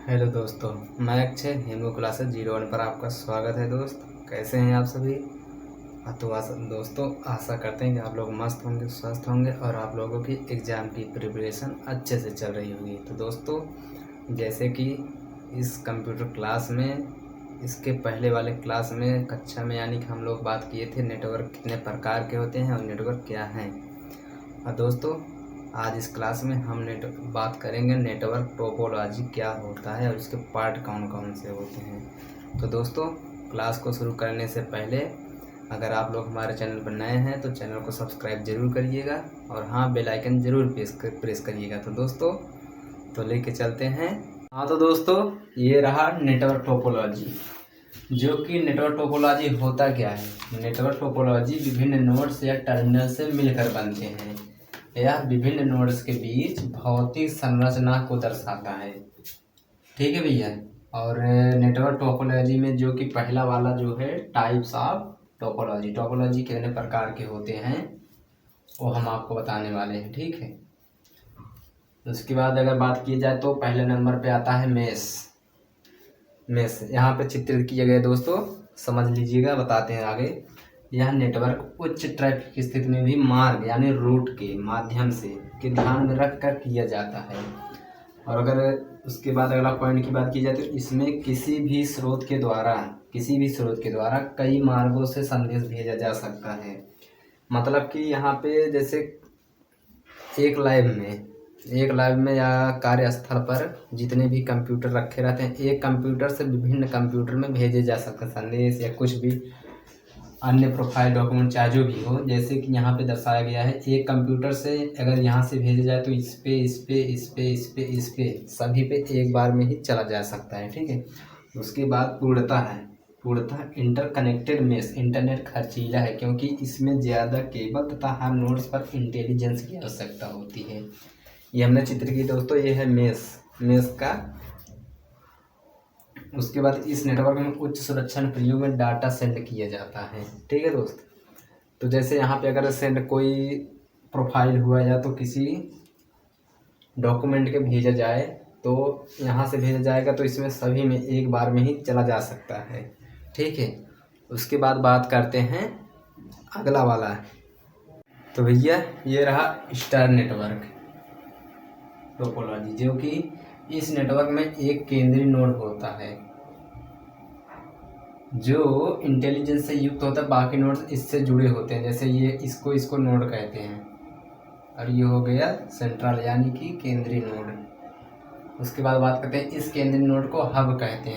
Hello दोस्तों, मैं Akshay Hemu classes 01 पर आपका स्वागत है। दोस्त, कैसे हैं आप सभी? तो दोस्तों, आशा करते हैं कि आप लोग मस्त होंगे, स्वस्थ होंगे और आप लोगों की एग्ज़ाम की प्रिपरेशन अच्छे से चल रही होगी। तो दोस्तों, जैसे कि इस कंप्यूटर क्लास में, इसके पहले वाले क्लास में, कक्षा में, यानी कि हम लोग बात किए थे नेटवर्क कितने प्रकार के होते हैं और नेटवर्क क्या हैं। और दोस्तों, आज इस क्लास में हम बात करेंगे नेटवर्क टोपोलॉजी क्या होता है और इसके पार्ट कौन कौन से होते हैं। तो दोस्तों, क्लास को शुरू करने से पहले अगर आप लोग हमारे चैनल पर नए हैं तो चैनल को सब्सक्राइब जरूर करिएगा और हाँ, बेल आइकन जरूर प्रेस करिएगा। तो दोस्तों, तो लेके चलते हैं। हाँ तो दोस्तों, ये रहा नेटवर्क टोपोलॉजी। जो कि नेटवर्क टोपोलॉजी होता क्या है? नेटवर्क टोपोलॉजी विभिन्न नोड्स या टर्मिनल से मिलकर बनते हैं। यह विभिन्न नोड्स के बीच भौतिक संरचना को दर्शाता है। ठीक है भैया। और नेटवर्क टोपोलॉजी में जो कि पहला वाला जो है टाइप्स ऑफ टोपोलॉजी कितने प्रकार के होते हैं वो हम आपको बताने वाले हैं। ठीक है। उसके बाद अगर बात की जाए तो पहले नंबर पे आता है मेश। यहाँ पे चित्रित किए गए दोस्तों, समझ लीजिएगा, बताते हैं आगे। यह नेटवर्क उच्च ट्रैफिक की स्थिति में भी मार्ग यानी रूट के माध्यम से के ध्यान में रख कर किया जाता है। और अगर उसके बाद अगला पॉइंट की बात की जाए तो इसमें किसी भी स्रोत के द्वारा कई मार्गों से संदेश भेजा जा सकता है। मतलब कि यहाँ पे जैसे एक लैब में या कार्यस्थल पर जितने भी कंप्यूटर रखे रहते हैं, एक कंप्यूटर से विभिन्न कंप्यूटर में भेजे जा सकते संदेश या कुछ भी अन्य प्रोफाइल डॉक्यूमेंट चाहे जो भी हो। जैसे कि यहाँ पे दर्शाया गया है, एक कंप्यूटर से अगर यहाँ से भेजा जाए तो इस पे सभी पे एक बार में ही चला जा सकता है। ठीक है। उसके बाद पूर्णतः इंटरकनेक्टेड मेश इंटरनेट खर्चीला है क्योंकि इसमें ज़्यादा केबल तथा हर नोड्स पर इंटेलिजेंस की आवश्यकता होती है। ये हमने चित्र की दोस्तों, ये है मेश का। उसके बाद इस नेटवर्क में उच्च सुरक्षा प्रयोग में डाटा सेंड किया जाता है। ठीक है दोस्त। तो जैसे यहाँ पे अगर सेंड कोई प्रोफाइल हुआ या तो किसी डॉक्यूमेंट के भेजा जाए तो यहाँ से भेजा जाएगा तो इसमें सभी में एक बार में ही चला जा सकता है। ठीक है। उसके बाद बात करते हैं अगला वाला। तो भैया, ये रहा स्टार नेटवर्क टोपोलॉजी, जो कि इस नेटवर्क में एक केंद्रीय नोड होता है जो इंटेलिजेंस से युक्त होता है। बाकी नोड्स इससे जुड़े होते हैं, जैसे ये इसको नोड कहते हैं और ये हो गया सेंट्रल यानी कि केंद्रीय नोड। उसके बाद बात करते हैं इस केंद्रीय नोड को हब कहते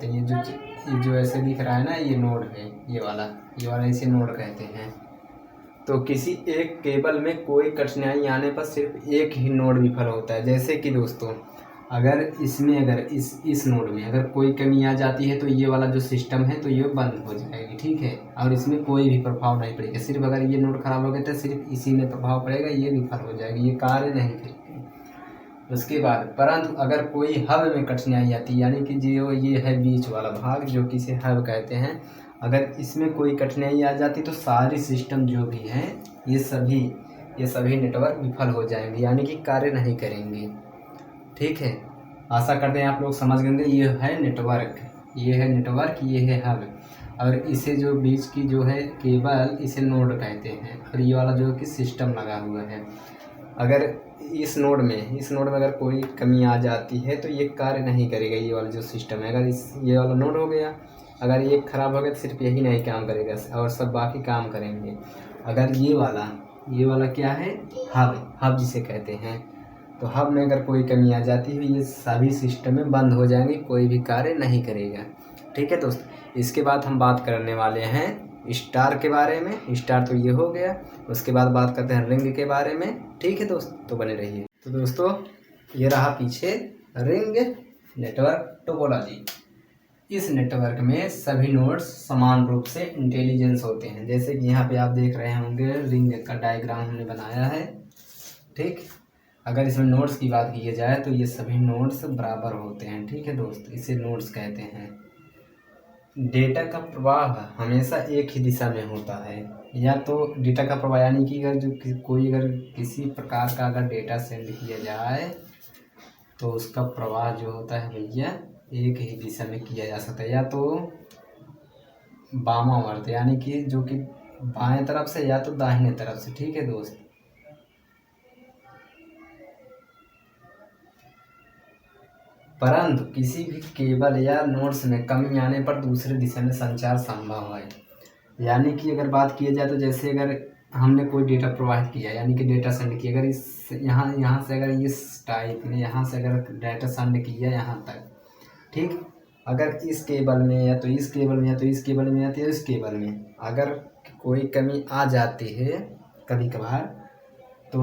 हैं। ये जो ऐसे दिख रहा है ना, ये नोड है, ये वाला इसे नोड कहते हैं। तो किसी एक केबल में कोई कठिनाई आने पर सिर्फ एक ही नोड विफल होता है। जैसे कि दोस्तों, अगर इस नोड में अगर कोई कमी आ जाती है तो ये वाला जो सिस्टम है तो ये बंद हो जाएगी। ठीक है। और इसमें कोई भी प्रभाव नहीं पड़ेगा। सिर्फ अगर ये नोड खराब हो गया तो सिर्फ इसी में प्रभाव पड़ेगा, ये विफल हो जाएगी, ये कार्य नहीं करेगी। उसके बाद परंतु अगर कोई हब में कठिनाई आती है, यानी कि जो ये है बीच वाला भाग जो कि इसे हब कहते हैं, अगर इसमें कोई कठिनाई आ जाती तो सारी सिस्टम जो भी हैं ये सभी नेटवर्क विफल हो जाएंगे, यानी कि कार्य नहीं करेंगे। ठीक है। आशा करते हैं आप लोग समझ गए। ये है नेटवर्क, ये है हब। और इसे जो बीच की जो है केबल, इसे नोड कहते हैं। और ये वाला जो कि सिस्टम लगा हुआ है, अगर इस नोड में अगर कोई कमी आ जाती है तो ये कार्य नहीं करेगा। ये वाला जो सिस्टम है, अगर ये वाला नोड हो गया, अगर ये खराब हो गया तो सिर्फ यही नहीं काम करेगा और सब बाकी काम करेंगे। अगर ये वाला क्या है, हब जिसे कहते हैं, तो हब में अगर कोई कमी आ जाती है ये सभी सिस्टम में बंद हो जाएंगे, कोई भी कार्य नहीं करेगा। ठीक है दोस्त। इसके बाद हम बात करने वाले हैं स्टार के बारे में। स्टार तो ये हो गया। उसके बाद बात करते हैं रिंग के बारे में। ठीक है दोस्त, तो बने रहिए। तो दोस्तों, ये रहा पीछे रिंग नेटवर्क टोपोलॉजी। इस नेटवर्क में सभी नोड्स समान रूप से इंटेलिजेंस होते हैं। जैसे कि यहाँ पे आप देख रहे होंगे, रिंग का डायग्राम हमने बनाया है। ठीक। अगर इसमें नोड्स की बात की जाए तो ये सभी नोड्स बराबर होते हैं। ठीक है दोस्त, इसे नोड्स कहते हैं। डेटा का प्रवाह हमेशा एक ही दिशा में होता है। या तो डेटा का प्रवाह यानी कि अगर किसी प्रकार का अगर डेटा सेंड किया जाए तो उसका प्रवाह जो होता है भैया एक ही दिशा में किया जा सकता है, या तो वामावर्त यानी कि जो कि बाएं तरफ से या तो दाहिने तरफ से। ठीक है दोस्त, परंतु किसी भी केबल या नोड्स में कमी आने पर दूसरे दिशा में संचार संभव है। यानी कि अगर बात की जाए तो जैसे अगर हमने कोई डेटा प्रवाहित किया यानी कि डेटा सेंड किया, अगर इस यहाँ से अगर इस टाइप में यहाँ से अगर डेटा सेंड किया यहाँ तक, ठीक, अगर इस केबल में या तो इस केबल में या तो इस केबल में या तो इस केबल में अगर कोई कमी आ जाती है कभी कभार, तो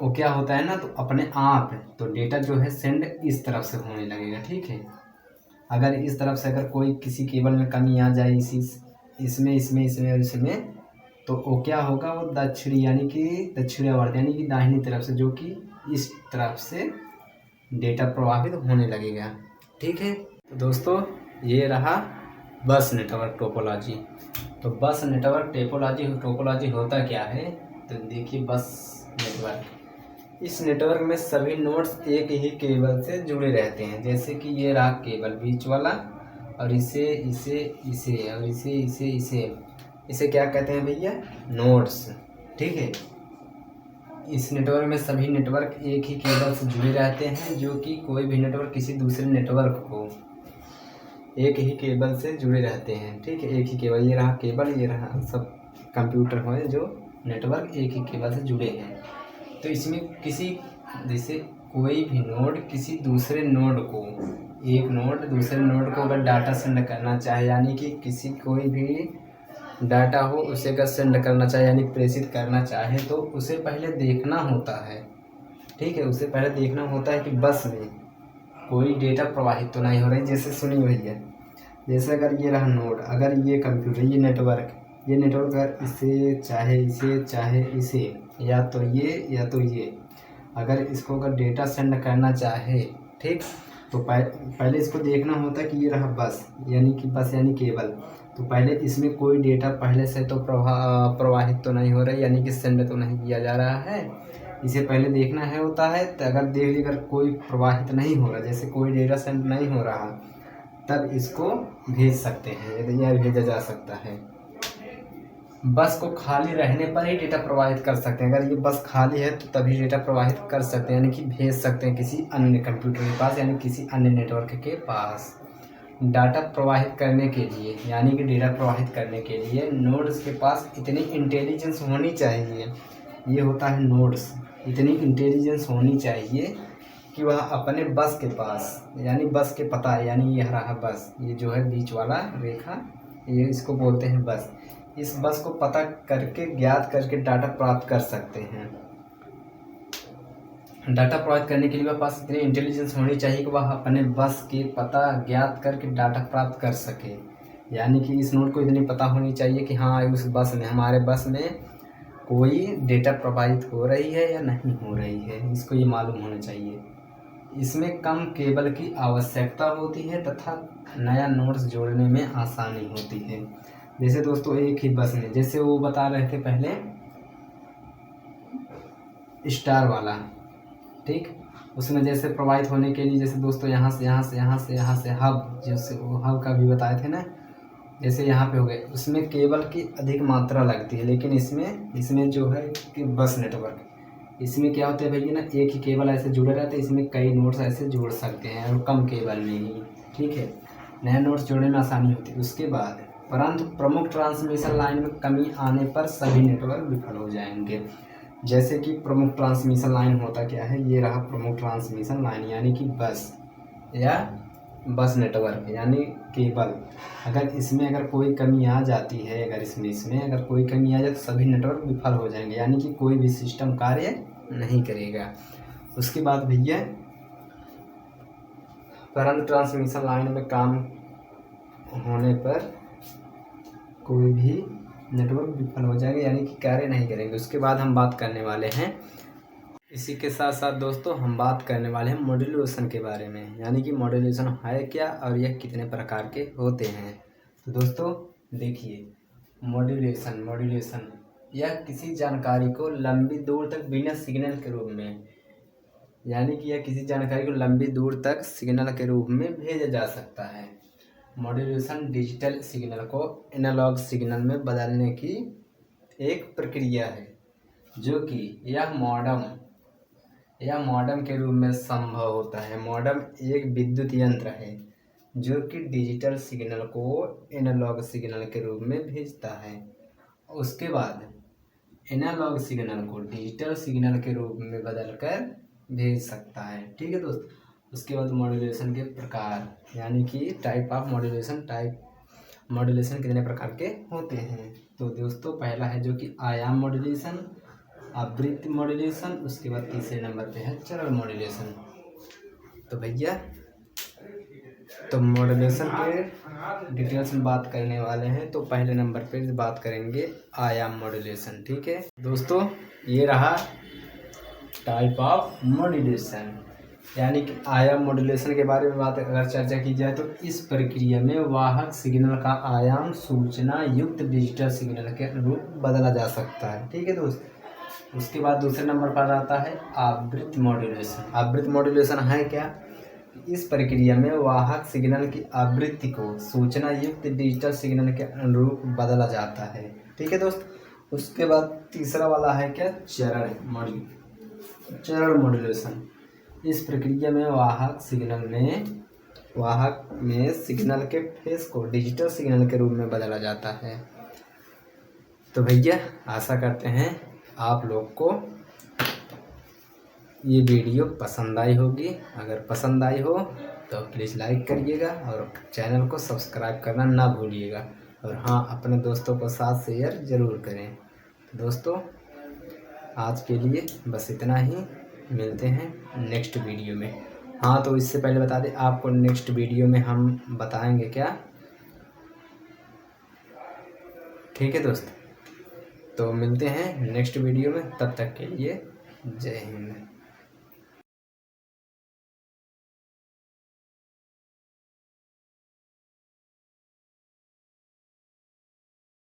वो क्या होता है ना, तो अपने आप तो डेटा जो है सेंड इस तरफ से होने लगेगा। ठीक है, अगर इस तरफ से अगर कोई किसी केबल में कमी आ जाए इसमें और इसमें, तो वो क्या होगा, वो दक्षिणी यानी कि दक्षिणावर्त यानी कि दाहिनी तरफ से, जो कि इस तरफ से डेटा प्रवाहित होने लगेगा। ठीक है, तो दोस्तों ये रहा बस नेटवर्क टोपोलॉजी। तो बस नेटवर्क टोपोलॉजी होता क्या है, तो देखिए बस नेटवर्क, इस नेटवर्क में सभी नोड्स एक ही केबल से जुड़े रहते हैं। जैसे कि ये रहा केबल बीच वाला, और इसे और इसे क्या कहते हैं भैया, नोड्स। ठीक है, इस नेटवर्क में सभी नेटवर्क एक ही केबल से जुड़े रहते हैं, जो कि कोई भी नेटवर्क किसी दूसरे नेटवर्क को एक ही केबल से जुड़े रहते हैं। ठीक है, एक ही केबल, ये रहा केबल, ये रहा सब कंप्यूटर है जो नेटवर्क एक ही केबल से जुड़े हैं। तो इसमें किसी जैसे कोई भी नोड किसी दूसरे नोड को, एक नोड दूसरे नोड को अगर डाटा सेंड करना चाहे, यानी कि किसी कोई भी डाटा हो उसे अगर सेंड करना चाहे यानी प्रेषित करना चाहे, तो उसे पहले देखना होता है। ठीक है, उसे पहले देखना होता है कि बस में कोई डेटा प्रवाहित तो नहीं हो रही। जैसे सुनिए भैया, जैसे अगर ये रहा नोड, अगर ये कंप्यूटर, ये नेटवर्क अगर इसे चाहे इसे या तो ये अगर इसको अगर डेटा सेंड करना चाहे, ठीक, तो पहले इसको देखना होता है कि ये रहा बस यानी केबल, तो पहले इसमें कोई डेटा पहले से तो प्रवाहित तो नहीं हो रहा है, यानी कि सेंड तो नहीं किया जा रहा है। इसे पहले देखना है होता है, तो अगर देख ली अगर कोई प्रवाहित नहीं हो रहा, जैसे कोई डेटा सेंड नहीं हो रहा, तब इसको भेज सकते हैं, यदि यह भेजा जा सकता है। बस को खाली रहने पर ही डेटा प्रवाहित कर सकते हैं। अगर ये बस खाली है तो तभी डेटा प्रवाहित कर सकते हैं, यानी कि भेज सकते हैं किसी अन्य कंप्यूटर के पास, यानी किसी अन्य नेटवर्क के पास। डाटा प्रवाहित करने के लिए यानी कि डेटा प्रवाहित करने के लिए नोड्स के पास इतनी इंटेलिजेंस होनी चाहिए, ये होता है नोड्स, इतनी इंटेलिजेंस होनी चाहिए कि वह अपने बस के पास यानी बस के पता, यानी यह रहा बस, ये जो है बीच वाला रेखा, ये इसको बोलते हैं बस, इस बस को पता करके ज्ञात करके डाटा प्राप्त कर सकते हैं। डाटा प्रवाहित करने के लिए वह पास इतनी इंटेलिजेंस होनी चाहिए कि वह अपने बस के पता ज्ञात करके डाटा प्राप्त कर सके। यानी कि इस नोड को इतनी पता होनी चाहिए कि हाँ उस बस में, हमारे बस में कोई डेटा प्रवाहित हो रही है या नहीं हो रही है, इसको ये मालूम होना चाहिए। इसमें कम केबल की आवश्यकता होती है तथा नया नोड्स जोड़ने में आसानी होती है। जैसे दोस्तों एक ही बस में, जैसे वो बता रहे थे पहले स्टार वाला, ठीक, उसमें जैसे प्रवाहित होने के लिए जैसे दोस्तों यहाँ से हब, जैसे वो हब का भी बताए थे ना, जैसे यहाँ पे हो गए, उसमें केबल की अधिक मात्रा लगती है। लेकिन इसमें जो है कि बस नेटवर्क, इसमें क्या होता है भैया ना, एक ही केबल ऐसे जुड़े रहते हैं, इसमें कई नोड्स ऐसे जोड़ सकते हैं और कम केबल में ही। ठीक है, नए नोड्स जोड़ने में आसानी होती है। उसके बाद परंतु प्रमुख ट्रांसमिशन लाइन में कमी आने पर सभी नेटवर्क विफल हो जाएंगे। जैसे कि प्रमुख ट्रांसमिशन लाइन होता क्या है, ये रहा प्रमुख ट्रांसमिशन लाइन यानी कि बस या बस नेटवर्क यानी केबल। अगर इसमें अगर कोई कमी आ जाती है, अगर इसमें अगर कोई कमी आ जाए तो सभी नेटवर्क विफल हो जाएंगे, यानी कि कोई भी सिस्टम कार्य नहीं करेगा। उसके बाद भैया करंट ट्रांसमिशन लाइन में काम होने पर कोई भी नेटवर्क विफल हो जाएंगे, यानी कि कार्य नहीं करेंगे। उसके बाद हम बात करने वाले हैं, इसी के साथ साथ दोस्तों हम बात करने वाले हैं मॉड्यूलेशन के बारे में, यानी कि मॉड्यूलेशन है क्या और यह कितने प्रकार के होते हैं। तो दोस्तों देखिए, मॉड्यूलेशन यह किसी जानकारी को लंबी दूर तक बिना सिग्नल के रूप में यानी कि यह किसी जानकारी को लंबी दूर तक सिग्नल के रूप में भेजा जा सकता है। मॉड्यूलेशन डिजिटल सिग्नल को एनालॉग सिग्नल में बदलने की एक प्रक्रिया है, जो कि यह मॉडेम के रूप में संभव होता है। मॉडेम एक विद्युत यंत्र है जो कि डिजिटल सिग्नल को एनालॉग सिग्नल के रूप में भेजता है। उसके बाद एनालॉग सिग्नल को डिजिटल सिग्नल के रूप में बदलकर भेज सकता है। ठीक है दोस्त। उसके बाद मॉड्यूलेशन के प्रकार, यानी कि टाइप ऑफ मॉड्यूलेशन कितने प्रकार के होते हैं। तो दोस्तों पहला है जो कि आयाम मॉड्यूलेशन, आवृत्ति मॉड्यूलेशन, उसके बाद तीसरे नंबर पे है चरण मॉड्यूलेशन। तो भैया तो मॉड्यूलेशन के डिटेल्स में बात करने वाले हैं। तो पहले नंबर पे बात करेंगे आयाम मॉड्यूलेशन। ठीक है दोस्तों, ये रहा टाइप ऑफ मॉड्यूलेशन, यानी कि आयाम मॉड्यूलेशन के बारे में बात अगर चर्चा की जाए तो इस प्रक्रिया में वाहक सिग्नल का आयाम सूचना युक्त डिजिटल सिग्नल के अनुरूप बदला जा सकता है। ठीक है दोस्त। उसके बाद दूसरे नंबर पर आता है आवृत्ति मॉड्यूलेशन। आवृत्ति मॉड्यूलेशन है क्या? इस प्रक्रिया में वाहक सिग्नल की आवृत्ति को सूचना युक्त डिजिटल सिग्नल के अनुरूप बदला जाता है। ठीक है दोस्त। उसके बाद तीसरा वाला है क्या? चरण मॉड्यूलेशन। इस प्रक्रिया में वाहक में सिग्नल के फेस को डिजिटल सिग्नल के रूप में बदला जाता है। तो भैया आशा करते हैं आप लोग को ये वीडियो पसंद आई होगी। अगर पसंद आई हो तो प्लीज़ लाइक करिएगा और चैनल को सब्सक्राइब करना ना भूलिएगा। और हाँ, अपने दोस्तों को साथ शेयर ज़रूर करें। तो दोस्तों आज के लिए बस इतना ही, मिलते हैं नेक्स्ट वीडियो में। हाँ तो इससे पहले बता दें आपको, नेक्स्ट वीडियो में हम बताएंगे क्या। ठीक है दोस्त, तो मिलते हैं नेक्स्ट वीडियो में। तब तक के लिए जय हिंद।